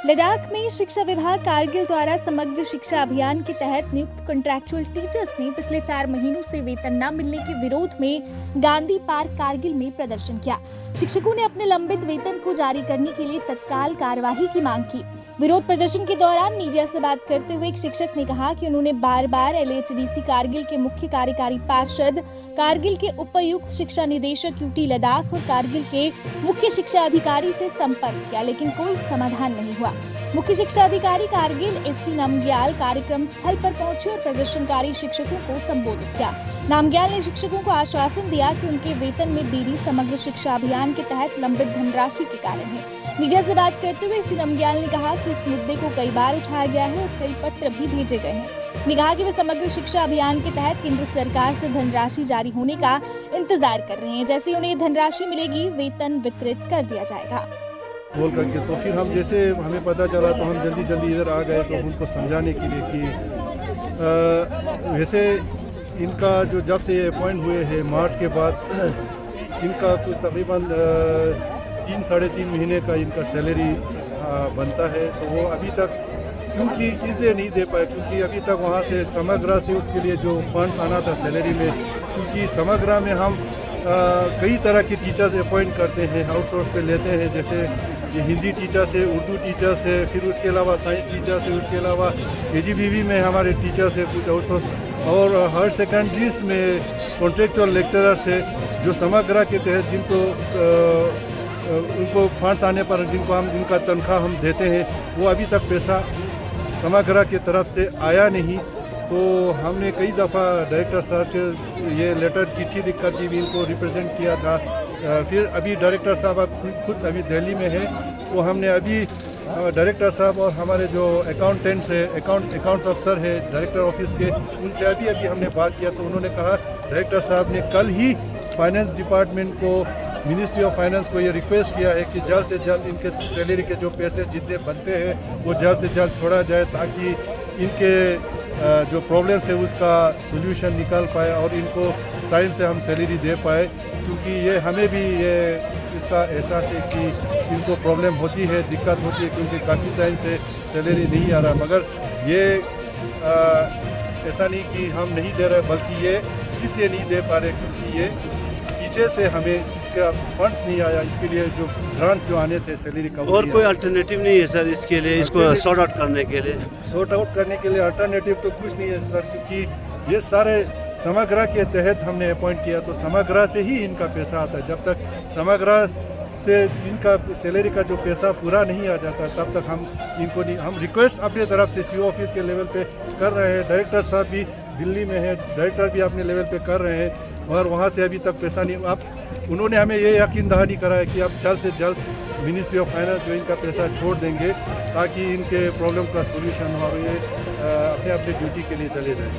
लद्दाख में शिक्षा विभाग कारगिल द्वारा समग्र शिक्षा अभियान के तहत नियुक्त कॉन्ट्रैक्चुअल टीचर्स ने पिछले 4 महीनों से वेतन न मिलने के विरोध में गांधी पार्क कारगिल में प्रदर्शन किया। शिक्षकों ने अपने लंबित वेतन को जारी करने के लिए तत्काल कार्यवाही की मांग की। विरोध प्रदर्शन के दौरान मीडिया से बात करते हुए एक शिक्षक ने कहा कि उन्होंने बार बार LHDC कारगिल के मुख्य कार्यकारी पार्षद, कारगिल के उपायुक्त, शिक्षा निदेशक यूटी लद्दाख और कारगिल के मुख्य शिक्षा अधिकारी से संपर्क किया, लेकिन कोई समाधान नहीं हुआ। मुख्य शिक्षा अधिकारी कारगिल ST नामग्याल कार्यक्रम स्थल पर पहुंचे और प्रदर्शनकारी शिक्षकों को संबोधित किया। नामग्याल ने शिक्षकों को आश्वासन दिया कि उनके वेतन में देरी समग्र शिक्षा अभियान के तहत लंबित धनराशि के कारण है। मीडिया से बात करते हुए ST नामग्याल ने कहा कि इस मुद्दे को कई बार उठाया गया है और कई पत्र भी भेजे गए हैं। उन्होंने कहा कि वे समग्र शिक्षा अभियान के तहत केंद्र सरकार से धनराशि जारी होने का इंतजार कर रहे हैं। जैसे उन्हें धनराशि मिलेगी, वेतन वितरित कर दिया जाएगा बोल करके। तो फिर हम जैसे हमें पता चला तो हम जल्दी इधर आ गए, तो उनको समझाने के लिए कि वैसे इनका जो जब से ये अपॉइंट हुए हैं मार्च के बाद इनका कुछ तकरीबन 3-3.5 महीने का इनका सैलरी बनता है। तो वो अभी तक क्योंकि इसलिए नहीं दे पाए क्योंकि अभी तक वहाँ से समग्रा से उसके लिए जो फंड्स आना था सैलरी में, क्योंकि समग्रा में हम कई तरह के टीचर्स अपॉइंट करते हैं, आउटसोर्स पे लेते हैं। जैसे ये हिंदी टीचर्स है, उर्दू टीचर्स है, फिर उसके अलावा साइंस टीचर्स है, उसके अलावा KGBV में हमारे टीचर्स है कुछ आउटसोर्स, और हायर सेकेंडरीज में कॉन्ट्रेक्चुअल लेक्चरर्स है जो समग्रा के तहत जिनको उनको फंड्स आने पर जिनका तनख्वाह हम देते हैं, वो अभी तक पैसा समग्रा की तरफ से आया नहीं। तो हमने कई दफ़ा डायरेक्टर साहब के ये लेटर चिट्ठी लिख कर भी इनको रिप्रेजेंट किया था। फिर अभी डायरेक्टर साहब खुद अभी दिल्ली में है, तो हमने अभी डायरेक्टर साहब और हमारे जो अकाउंटेंट्स है, अकाउंट्स अफसर है डायरेक्टर ऑफिस के, उनसे अभी हमने बात किया। तो उन्होंने कहा, डायरेक्टर साहब ने कल ही फाइनेंस डिपार्टमेंट को, मिनिस्ट्री ऑफ फाइनेंस को ये रिक्वेस्ट किया है कि जल्द से जल्द इनके सैलरी के जो पैसे जितने बनते हैं वो जल्द से जल्द छोड़ा जाए, ताकि इनके जो प्रॉब्लम्स है उसका सोल्यूशन निकाल पाए और इनको टाइम से हम सैलरी दे पाए। क्योंकि ये हमें भी ये इसका एहसास है कि इनको प्रॉब्लम होती है, दिक्कत होती है, क्योंकि काफ़ी टाइम से सैलरी नहीं आ रहा। मगर ये ऐसा नहीं कि हम नहीं दे रहे, बल्कि ये इसलिए नहीं दे पा रहे क्योंकि ये पीछे से हमें इसका फंड्स नहीं आया, इसके लिए जो ग्रांट्स जो आने थे सैलरी का। और कोई अल्टरनेटिव नहीं है सर इसके लिए, इसको सॉर्ट आउट करने के लिए? सॉर्ट आउट करने के लिए अल्टरनेटिव तो कुछ नहीं है सर, क्योंकि ये सारे समग्रा के तहत हमने अपॉइंट किया, तो समग्रा से ही इनका पैसा आता है। जब तक समग्रा से इनका सैलरी का जो पैसा पूरा नहीं आ जाता तब तक हम इनको नहीं, हम रिक्वेस्ट अपने तरफ से CO ऑफिस के लेवल पे कर रहे हैं। डायरेक्टर साहब भी दिल्ली में है, डायरेक्टर भी अपने लेवल पे कर रहे हैं, और वहाँ से अभी तक पैसा नहीं। अब उन्होंने हमें ये यकीन दहानी कराया कि अब जल्द से जल्द मिनिस्ट्री ऑफ फाइनेंस जो इनका पैसा छोड़ देंगे, ताकि इनके प्रॉब्लम का सोल्यूशन हो और ये अपने ड्यूटी के लिए चले जाएँ।